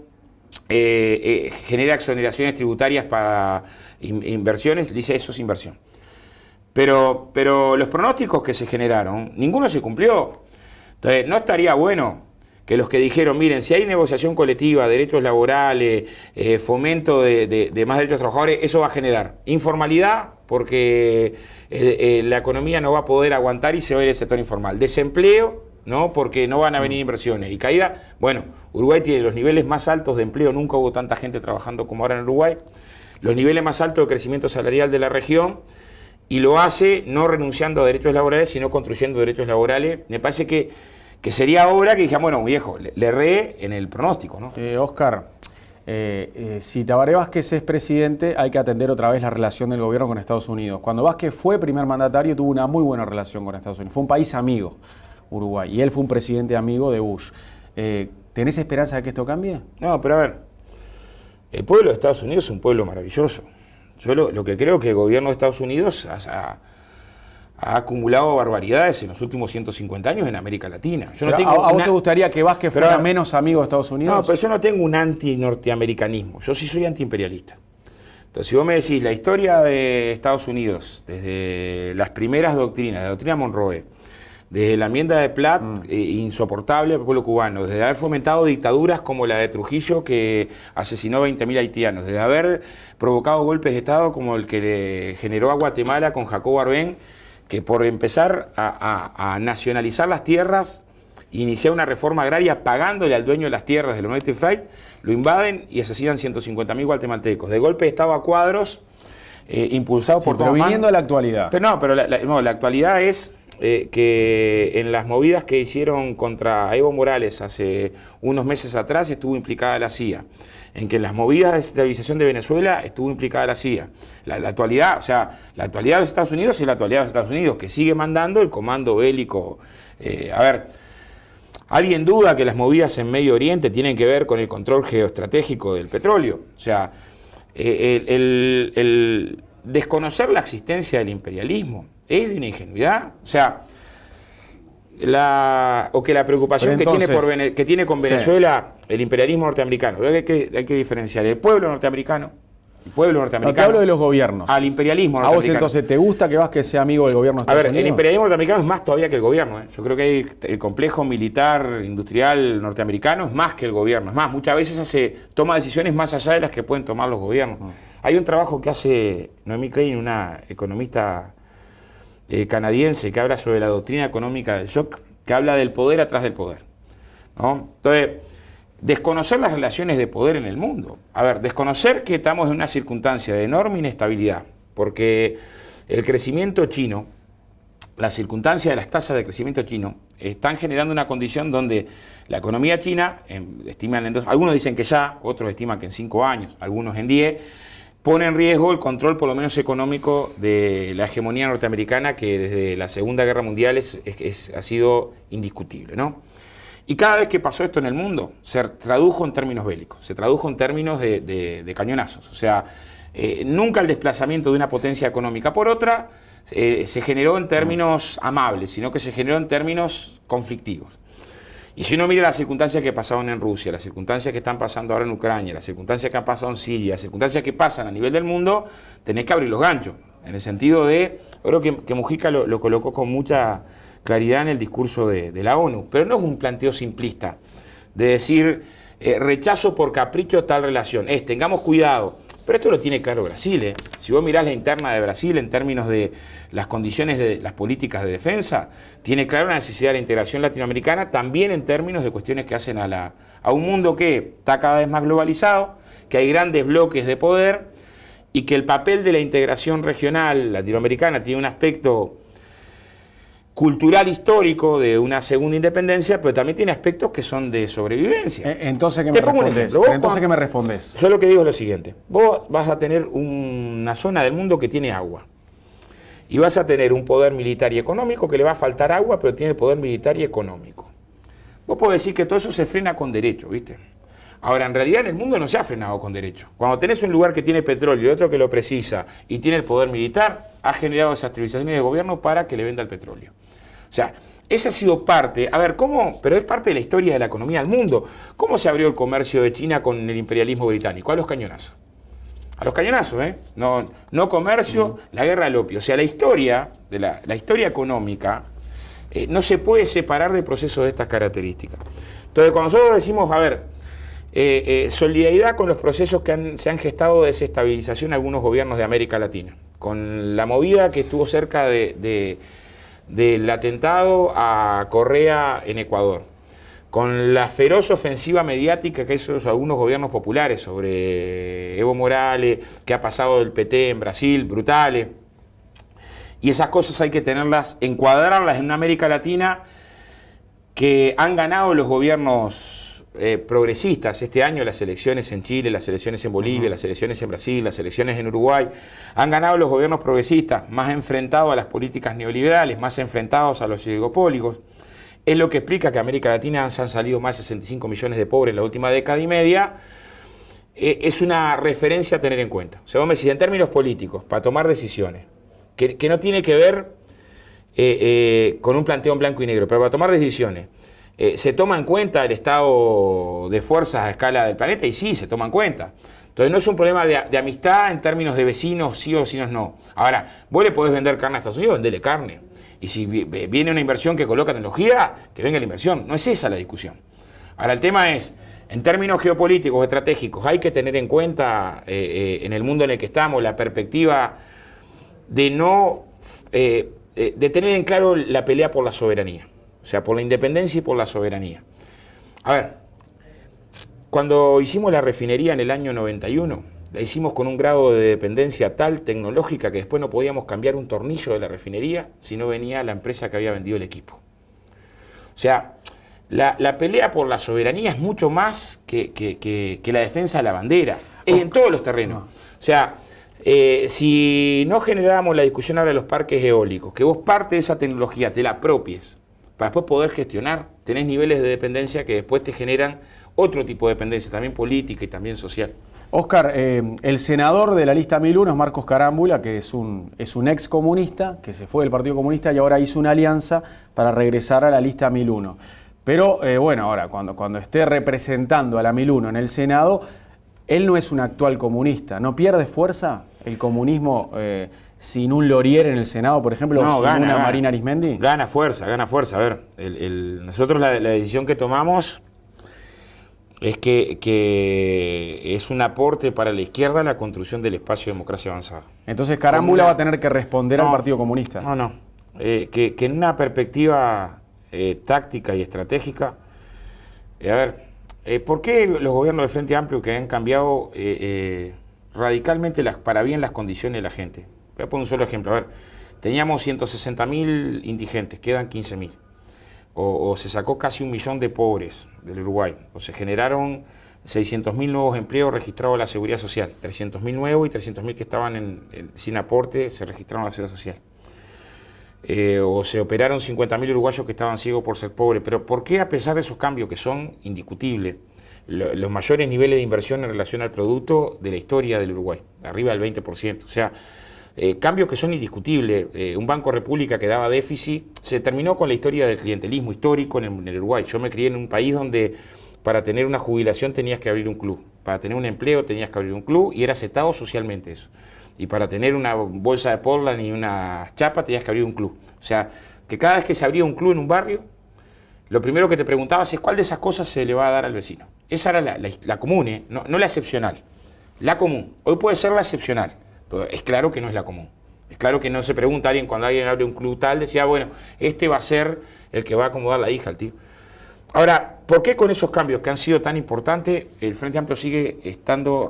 genera exoneraciones tributarias para inversiones, dice eso es inversión. Pero los pronósticos que se generaron, ninguno se cumplió. Entonces, no estaría bueno que los que dijeron, miren, si hay negociación colectiva, derechos laborales, fomento de más derechos trabajadores, eso va a generar informalidad, porque la economía no va a poder aguantar y se va a ir el sector informal. Desempleo, ¿no? Porque no van a venir inversiones. Y caída, bueno, Uruguay tiene los niveles más altos de empleo, nunca hubo tanta gente trabajando como ahora en Uruguay, los niveles más altos de crecimiento salarial de la región, y lo hace no renunciando a derechos laborales, sino construyendo derechos laborales. Me parece que sería hora que dijeran, bueno, viejo, le erré en el pronóstico, ¿no? Oscar, si Tabaré Vázquez es presidente, hay que atender otra vez la relación del gobierno con Estados Unidos. Cuando Vázquez fue primer mandatario, tuvo una muy buena relación con Estados Unidos. Fue un país amigo, Uruguay, y él fue un presidente amigo de Bush. ¿Tenés esperanza de que esto cambie? No, pero a ver, el pueblo de Estados Unidos es un pueblo maravilloso. Yo lo que creo que el gobierno de Estados Unidos ha acumulado barbaridades en los últimos 150 años en América Latina. Yo no tengo ¿A vos te gustaría que Vázquez fuera menos amigo de Estados Unidos? No, pero yo no tengo un anti-norteamericanismo. Yo sí soy antiimperialista. Entonces, si vos me decís la historia de Estados Unidos, desde las primeras doctrinas, la doctrina Monroe, desde la enmienda de Platt, insoportable al pueblo cubano, desde haber fomentado dictaduras como la de Trujillo, que asesinó 20.000 haitianos, desde haber provocado golpes de Estado como el que le generó a Guatemala con Jacobo Arbenz, que por empezar a nacionalizar las tierras, iniciar una reforma agraria pagándole al dueño de las tierras de los United Fruit, lo invaden y asesinan 150.000 guatemaltecos. De golpe de Estado a cuadros, impulsado por Pero viniendo a la actualidad. Pero la actualidad es que en las movidas que hicieron contra Evo Morales hace unos meses atrás estuvo implicada la CIA. En que en las movidas de estabilización de Venezuela estuvo implicada la CIA. La actualidad, o sea, la actualidad de los Estados Unidos es la actualidad de los Estados Unidos, que sigue mandando el comando bélico. A ver, ¿alguien duda que las movidas en Medio Oriente tienen que ver con el control geoestratégico del petróleo? O sea, el desconocer la existencia del imperialismo es de una ingenuidad. O sea, o que la preocupación entonces, que tiene con Venezuela el imperialismo norteamericano. Hay que diferenciar el pueblo norteamericano. No te hablo de los gobiernos. Al imperialismo norteamericano. ¿A vos entonces te gusta que Vázquez sea amigo del gobierno de Estados Unidos? El imperialismo norteamericano es más todavía que el gobierno. Yo creo que el complejo militar industrial norteamericano es más que el gobierno. Es más, muchas veces toma decisiones más allá de las que pueden tomar los gobiernos. Hay un trabajo que hace Noemí Klein, una economista canadiense, que habla sobre la doctrina económica del shock, que habla del poder atrás del poder, ¿no? Entonces, desconocer las relaciones de poder en el mundo. A ver, desconocer que estamos en una circunstancia de enorme inestabilidad, porque el crecimiento chino, las circunstancias de las tasas de crecimiento chino, están generando una condición donde la economía china, algunos dicen que ya, otros estiman que en 5 años, algunos en 10, pone en riesgo el control, por lo menos económico, de la hegemonía norteamericana, que desde la Segunda Guerra Mundial ha sido indiscutible, ¿no? Y cada vez que pasó esto en el mundo, se tradujo en términos bélicos, se tradujo en términos de cañonazos. O sea, nunca el desplazamiento de una potencia económica por otra se generó en términos amables, sino que se generó en términos conflictivos. Y si uno mira las circunstancias que pasaron en Rusia, las circunstancias que están pasando ahora en Ucrania, las circunstancias que han pasado en Siria, las circunstancias que pasan a nivel del mundo, tenés que abrir los ganchos. En el sentido de, creo que Mujica lo colocó con mucha claridad en el discurso de la ONU, pero no es un planteo simplista de decir rechazo por capricho tal relación, tengamos cuidado. Pero esto lo tiene claro Brasil. Si vos mirás la interna de Brasil en términos de las condiciones de las políticas de defensa, tiene claro la necesidad de la integración latinoamericana, también en términos de cuestiones que hacen a un mundo que está cada vez más globalizado, que hay grandes bloques de poder y que el papel de la integración regional latinoamericana tiene un aspecto cultural histórico de una segunda independencia, pero también tiene aspectos que son de sobrevivencia. Entonces, ¿qué me respondés? Yo lo que digo es lo siguiente. Vos vas a tener una zona del mundo que tiene agua. Y vas a tener un poder militar y económico que le va a faltar agua, pero tiene poder militar y económico. Vos podés decir que todo eso se frena con derecho, ¿viste? Ahora, en realidad en el mundo no se ha frenado con derecho. Cuando tenés un lugar que tiene petróleo y otro que lo precisa y tiene el poder militar, ha generado esas actualizaciones de gobierno para que le venda el petróleo. O sea, esa ha sido parte, pero es parte de la historia de la economía del mundo. ¿Cómo se abrió el comercio de China con el imperialismo británico? A los cañonazos. A los cañonazos, ¿eh? No comercio, la guerra al opio. O sea, la historia económica no se puede separar de procesos de estas características. Entonces, cuando nosotros decimos, solidaridad con los procesos que se han gestado de desestabilización en algunos gobiernos de América Latina, con la movida que estuvo cerca del atentado a Correa en Ecuador, con la feroz ofensiva mediática que hizo algunos gobiernos populares sobre Evo Morales, que ha pasado del PT en Brasil, brutales. Y esas cosas hay que encuadrarlas en una América Latina que han ganado los gobiernos progresistas. Este año las elecciones en Chile, las elecciones en Bolivia, las elecciones en Brasil, las elecciones en Uruguay, han ganado los gobiernos progresistas, más enfrentados a las políticas neoliberales, más enfrentados a los oligopólicos. Es lo que explica que en América Latina se han salido más de 65 millones de pobres en la última década y media. Es una referencia a tener en cuenta. O sea, vos me decís, en términos políticos, para tomar decisiones, que no tiene que ver con un planteo en blanco y negro, pero para tomar decisiones, ¿se toma en cuenta el estado de fuerzas a escala del planeta? Y sí, se toma en cuenta. Entonces no es un problema de amistad en términos de vecinos, sí o vecinos no. Ahora, vos le podés vender carne a Estados Unidos, vendele carne. Y si viene una inversión que coloca tecnología, que venga la inversión. No es esa la discusión. Ahora, el tema es, en términos geopolíticos, estratégicos, hay que tener en cuenta, en el mundo en el que estamos, la perspectiva de tener en claro la pelea por la soberanía. O sea, por la independencia y por la soberanía. A ver, cuando hicimos la refinería en el año 91, la hicimos con un grado de dependencia tal, tecnológica, que después no podíamos cambiar un tornillo de la refinería si no venía la empresa que había vendido el equipo. O sea, la pelea por la soberanía es mucho más que la defensa de la bandera. Es en todos los terrenos. O sea, si no generáramos la discusión ahora de los parques eólicos, que vos parte de esa tecnología te la apropies, para después poder gestionar, tenés niveles de dependencia que después te generan otro tipo de dependencia, también política y también social. Oscar, el senador de la lista 1001 es Marcos Carámbula, que es un ex comunista, que se fue del Partido Comunista y ahora hizo una alianza para regresar a la lista 1001. Pero bueno, ahora cuando esté representando a la 1001 en el Senado, él no es un actual comunista. ¿No pierde fuerza el comunismo sin un Lorier en el Senado, por ejemplo, no, o sin una Marina Arismendi? Gana fuerza. A ver, nosotros la decisión que tomamos es que es un aporte para la izquierda a la construcción del espacio de democracia avanzada. Entonces Carámbula va a tener que responder al Partido Comunista. No. Que en una perspectiva táctica y estratégica, ¿por qué los gobiernos del Frente Amplio que han cambiado radicalmente para bien las condiciones de la gente? Voy a poner un solo ejemplo. A ver, teníamos 160.000 indigentes, quedan 15.000. O se sacó casi 1 millón de pobres del Uruguay, o se generaron 600.000 nuevos empleos registrados en la Seguridad Social, 300.000 nuevos y 300.000 que estaban sin aporte se registraron en la Seguridad Social. O se operaron 50.000 uruguayos que estaban ciegos por ser pobres. Pero ¿por qué, a pesar de esos cambios que son indiscutibles, los mayores niveles de inversión en relación al producto de la historia del Uruguay, arriba del 20%? O sea, cambios que son indiscutibles. Un Banco República que daba déficit, se terminó con la historia del clientelismo histórico en el Uruguay. Yo me crié en un país donde para tener una jubilación tenías que abrir un club, para tener un empleo tenías que abrir un club y era aceptado socialmente eso. Y para tener una bolsa de Portland y una chapa tenías que abrir un club. O sea, que cada vez que se abría un club en un barrio, lo primero que te preguntabas es cuál de esas cosas se le va a dar al vecino. Esa era la común, no la excepcional. La común. Hoy puede ser la excepcional, pero es claro que no es la común. Es claro que no se pregunta a alguien cuando alguien abre un club tal, decía, bueno, este va a ser el que va a acomodar la hija al tío. Ahora, ¿por qué con esos cambios que han sido tan importantes el Frente Amplio sigue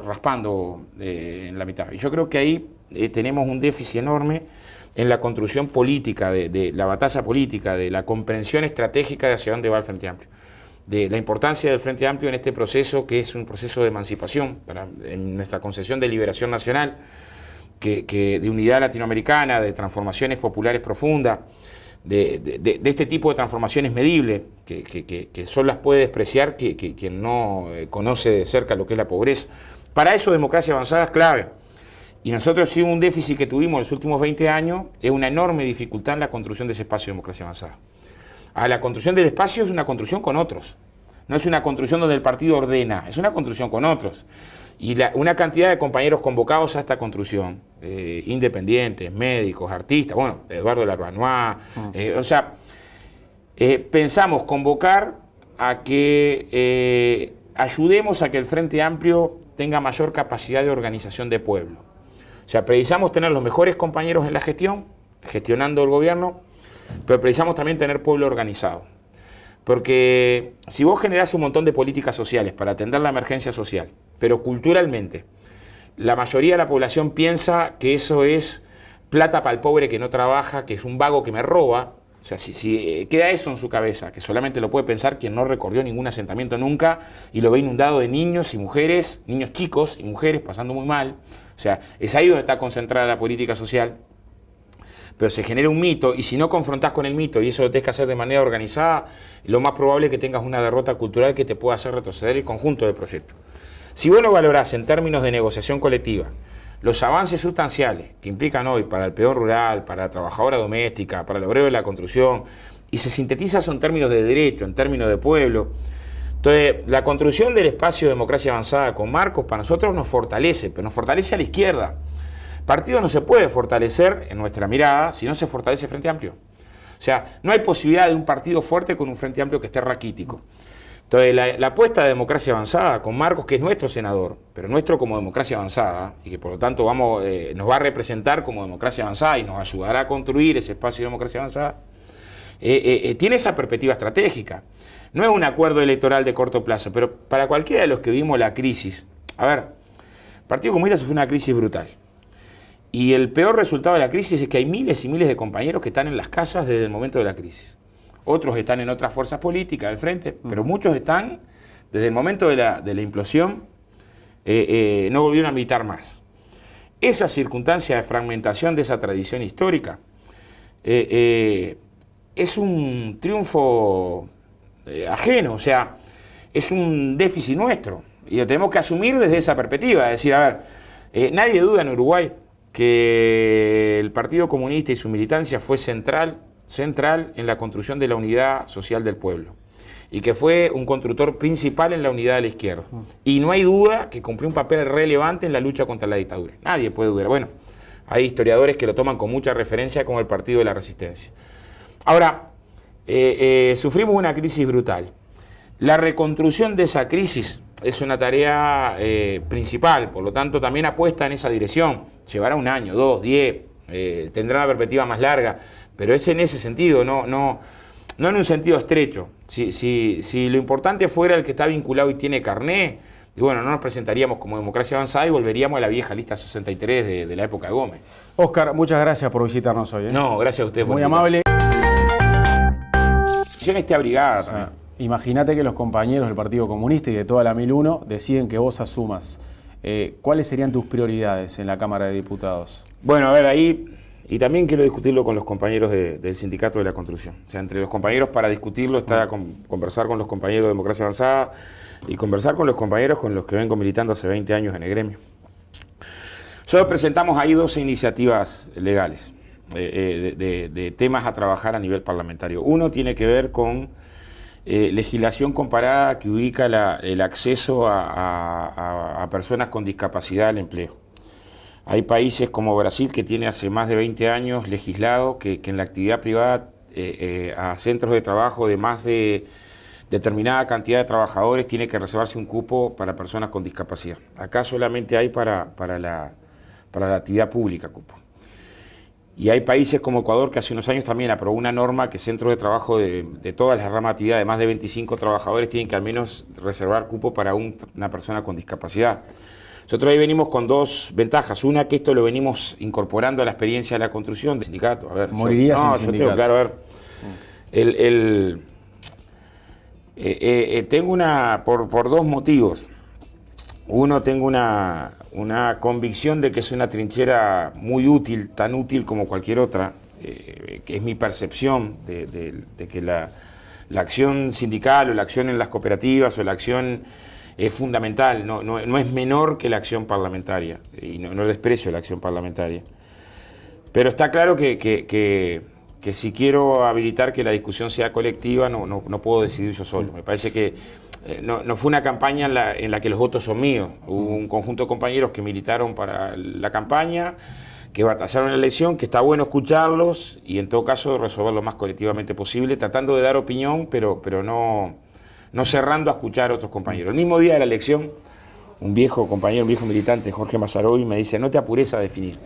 raspando en la mitad? Y yo creo que ahí tenemos un déficit enorme en la construcción política, de la batalla política, de la comprensión estratégica de hacia dónde va el Frente Amplio, de la importancia del Frente Amplio en este proceso que es un proceso de emancipación, en nuestra concepción de liberación nacional, de unidad latinoamericana, de transformaciones populares profundas, de este tipo de transformaciones medibles, que solo las puede despreciar quien no conoce de cerca lo que es la pobreza. Para eso democracia avanzada es clave. Y nosotros, si un déficit que tuvimos en los últimos 20 años, es una enorme dificultad en la construcción de ese espacio de democracia avanzada. La construcción del espacio es una construcción con otros. No es una construcción donde el partido ordena, es una construcción con otros. Y una cantidad de compañeros convocados a esta construcción, independientes, médicos, artistas, bueno, Eduardo Larbanois, pensamos convocar a que ayudemos a que el Frente Amplio tenga mayor capacidad de organización de pueblo. O sea, precisamos tener los mejores compañeros en la gestión, gestionando el gobierno, pero precisamos también tener pueblo organizado. Porque si vos generás un montón de políticas sociales para atender la emergencia social, pero culturalmente la mayoría de la población piensa que eso es plata para el pobre que no trabaja, que es un vago que me roba, o sea, si queda eso en su cabeza, que solamente lo puede pensar quien no recorrió ningún asentamiento nunca y lo ve inundado de niños y mujeres, niños chicos y mujeres pasando muy mal, o sea, es ahí donde está concentrada la política social. Pero se genera un mito, y si no confrontás con el mito, y eso lo tenés que hacer de manera organizada, lo más probable es que tengas una derrota cultural que te pueda hacer retroceder el conjunto del proyecto. Si vos lo valorás en términos de negociación colectiva, los avances sustanciales que implican hoy para el peón rural, para la trabajadora doméstica, para el obrero de la construcción, y se sintetiza eso en términos de derecho, en términos de pueblo, entonces la construcción del espacio de democracia avanzada con Marcos para nosotros nos fortalece, pero nos fortalece a la izquierda. Partido no se puede fortalecer, en nuestra mirada, si no se fortalece Frente Amplio. O sea, no hay posibilidad de un partido fuerte con un Frente Amplio que esté raquítico. Entonces, la apuesta de democracia avanzada con Marcos, que es nuestro senador, pero nuestro como democracia avanzada, y que por lo tanto nos va a representar como democracia avanzada y nos ayudará a construir ese espacio de democracia avanzada, tiene esa perspectiva estratégica. No es un acuerdo electoral de corto plazo, pero para cualquiera de los que vimos la crisis, a ver, el Partido Comunista sufrió una crisis brutal. Y el peor resultado de la crisis es que hay miles y miles de compañeros que están en las casas desde el momento de la crisis. Otros están en otras fuerzas políticas del frente, pero muchos están desde el momento de la implosión, no volvieron a militar más. Esa circunstancia de fragmentación de esa tradición histórica es un triunfo ajeno, o sea, es un déficit nuestro. Y lo tenemos que asumir desde esa perspectiva. Es decir, a ver, nadie duda en Uruguay que el Partido Comunista y su militancia fue central en la construcción de la unidad social del pueblo. Y que fue un constructor principal en la unidad de la izquierda. Y no hay duda que cumplió un papel relevante en la lucha contra la dictadura. Nadie puede dudar. Bueno, hay historiadores que lo toman con mucha referencia como el Partido de la Resistencia. Ahora, sufrimos una crisis brutal. La reconstrucción de esa crisis es una tarea principal, por lo tanto también apuesta en esa dirección. Llevará 1 año, 2, 10, tendrá una perspectiva más larga, pero es en ese sentido, no en un sentido estrecho. Si lo importante fuera el que está vinculado y tiene carné, y bueno, no nos presentaríamos como Democracia Avanzada y volveríamos a la vieja lista 63 de la época de Gómez. Óscar, muchas gracias por visitarnos hoy. No, gracias a usted. Muy amable. Esté abrigada también. Imagínate que los compañeros del Partido Comunista y de toda la 1001 deciden que vos asumas. ¿Cuáles serían tus prioridades en la Cámara de Diputados? Bueno, a ver, ahí, y también quiero discutirlo con los compañeros del Sindicato de la Construcción. O sea, entre los compañeros para discutirlo está conversar con los compañeros de Democracia Avanzada y conversar con los compañeros con los que vengo militando hace 20 años en el gremio. Nosotros presentamos ahí 12 iniciativas legales de temas a trabajar a nivel parlamentario. Uno tiene que ver con legislación comparada que ubica el acceso a personas con discapacidad al empleo. Hay países como Brasil que tiene hace más de 20 años legislado que en la actividad privada a centros de trabajo de más de determinada cantidad de trabajadores tiene que reservarse un cupo para personas con discapacidad. Acá solamente hay para la actividad pública cupo. Y hay países como Ecuador que hace unos años también aprobó una norma que centros de trabajo de todas las ramas de actividad de más de 25 trabajadores tienen que al menos reservar cupo para una persona con discapacidad. Nosotros ahí venimos con 2 ventajas. Una, que esto lo venimos incorporando a la experiencia de la construcción del sindicato. A ver, morirías sin sindicato. Yo tengo claro, a ver, tengo por 2 motivos. Uno, tengo una convicción de que es una trinchera muy útil, tan útil como cualquier otra, que es mi percepción de que la acción sindical o la acción en las cooperativas o la acción es fundamental, no es menor que la acción parlamentaria, y no desprecio la acción parlamentaria. Pero está claro que si quiero habilitar que la discusión sea colectiva, no puedo decidir yo solo. Me parece que no fue una campaña en la que los votos son míos. Hubo un conjunto de compañeros que militaron para la campaña, que batallaron en la elección, que está bueno escucharlos y en todo caso resolver lo más colectivamente posible, tratando de dar opinión, pero no cerrando a escuchar a otros compañeros. El mismo día de la elección, un viejo compañero, un viejo militante, Jorge Mazaroy, me dice: no te apures a definir.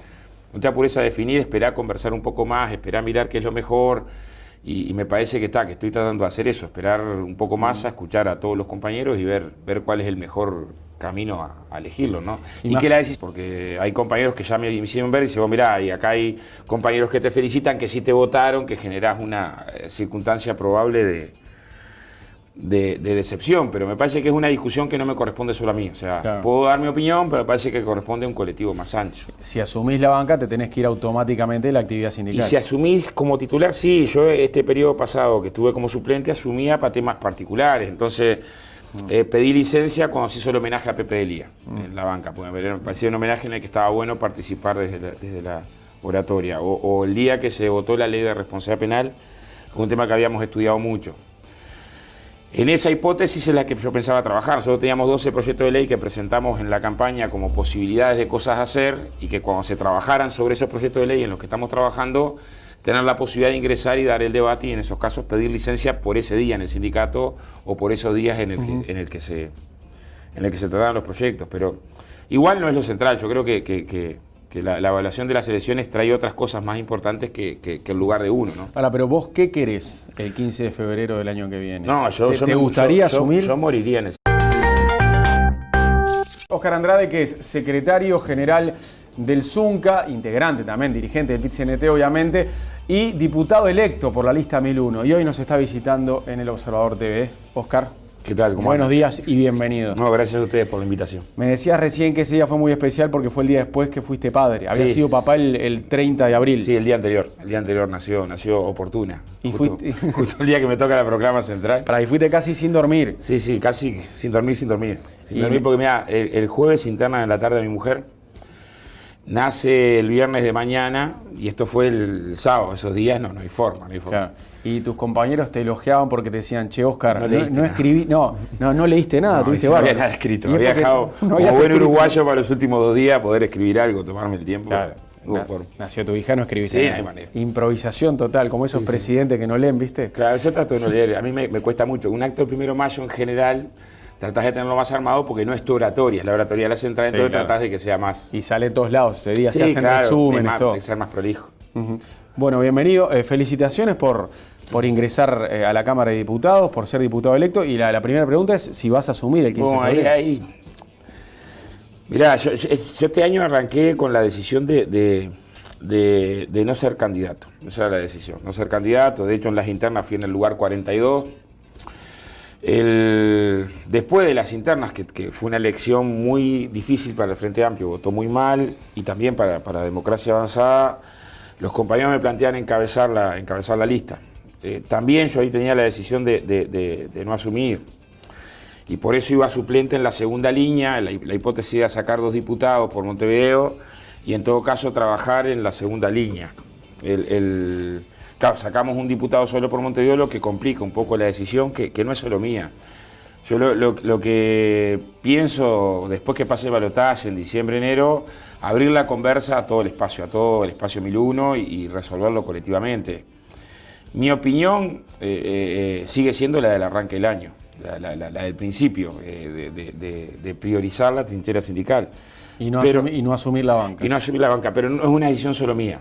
No te apures a definir, esperá a conversar un poco más, esperá a mirar qué es lo mejor. Y me parece que estoy tratando de hacer eso, esperar un poco más a escuchar a todos los compañeros y ver cuál es el mejor camino a elegirlo, ¿no? ¿Y qué la decís? Porque hay compañeros que ya me hicieron ver y dicen: mirá, y acá hay compañeros que te felicitan, que sí te votaron, que generás una circunstancia probable de decepción, pero me parece que es una discusión que no me corresponde solo a mí. O sea, claro, puedo dar mi opinión, pero me parece que corresponde a un colectivo más ancho. Si asumís la banca, te tenés que ir automáticamente de la actividad sindical. Y si asumís como titular, sí. Yo este periodo pasado que estuve como suplente asumía para temas particulares. Entonces pedí licencia cuando se hizo el homenaje a Pepe Delía en la banca, porque me parecía un homenaje en el que estaba bueno participar desde la oratoria. O el día que se votó la ley de responsabilidad penal, fue un tema que habíamos estudiado mucho. En esa hipótesis es la que yo pensaba trabajar. Nosotros teníamos 12 proyectos de ley que presentamos en la campaña como posibilidades de cosas a hacer y que cuando se trabajaran sobre esos proyectos de ley en los que estamos trabajando, tener la posibilidad de ingresar y dar el debate y en esos casos pedir licencia por ese día en el sindicato o por esos días en el que se trataban los proyectos. Pero igual no es lo central. Yo creo que la evaluación de las elecciones trae otras cosas más importantes que el lugar de uno, ¿no? Ahora, pero vos, ¿qué querés el 15 de febrero del año que viene? No, ¿Te gustaría asumir? Yo moriría en el... Óscar Andrade, que es secretario general del Zunca, integrante también, dirigente del PIT-CNT obviamente, y diputado electo por la lista 1001. Y hoy nos está visitando en El Observador TV. Óscar, ¿qué tal? Buenos días y bienvenido. No, gracias a ustedes por la invitación. Me decías recién que ese día fue muy especial porque fue el día después que fuiste padre. Había sido papá el 30 de abril. Sí, el día anterior. El día anterior nació oportuna. Y justo el día que me toca la proclama central. Y fuiste casi sin dormir. Sí, casi sin dormir. Sin dormir porque mira, el jueves internan en la tarde a mi mujer, nace el viernes de mañana y esto fue el sábado, esos días no hay forma. Claro. Y tus compañeros te elogiaban porque te decían, che, Oscar, no escribí, no leíste nada, tuviste bárbaro. bárbaro. No había nada escrito, había dejado como buen uruguayo para los últimos 2 días poder escribir algo, tomarme el tiempo. Claro. Nació tu hija, no escribiste nada. No hay manera. Improvisación total, como esos presidentes que no leen, ¿viste? Claro, yo trato de no leer, a mí me cuesta mucho. Un acto del 1 de mayo en general, tratás de tenerlo más armado porque no es tu oratoria, la oratoria la central, entonces tratás de que sea más... Y sale de todos lados ese día, se hacen resúmenes, todo. Tiene que ser más prolijo. Bueno, bienvenido, felicitaciones por ingresar a la Cámara de Diputados, por ser diputado electo, y la primera pregunta es si vas a asumir el 15 de febrero. Mirá, yo este año arranqué con la decisión de no ser candidato. Esa era la decisión, no ser candidato. De hecho, en las internas fui en el lugar 42. Después de las internas, que fue una elección muy difícil para el Frente Amplio, votó muy mal, y también para Democracia Avanzada, los compañeros me plantean encabezar la lista. También yo ahí tenía la decisión de no asumir. Y por eso iba suplente en la segunda línea, la hipótesis era sacar 2 diputados por Montevideo y en todo caso trabajar en la segunda línea. Claro, sacamos un diputado solo por Montevideo, lo que complica un poco la decisión, que no es solo mía. Yo lo que pienso, después que pase el balotaje en diciembre, enero, abrir la conversa a todo el espacio 1001 y resolverlo colectivamente. Mi opinión sigue siendo la del arranque del año. La del principio, de priorizar la trinchera sindical. Y no asumir la banca. Y no asumir la banca, pero no es una decisión solo mía.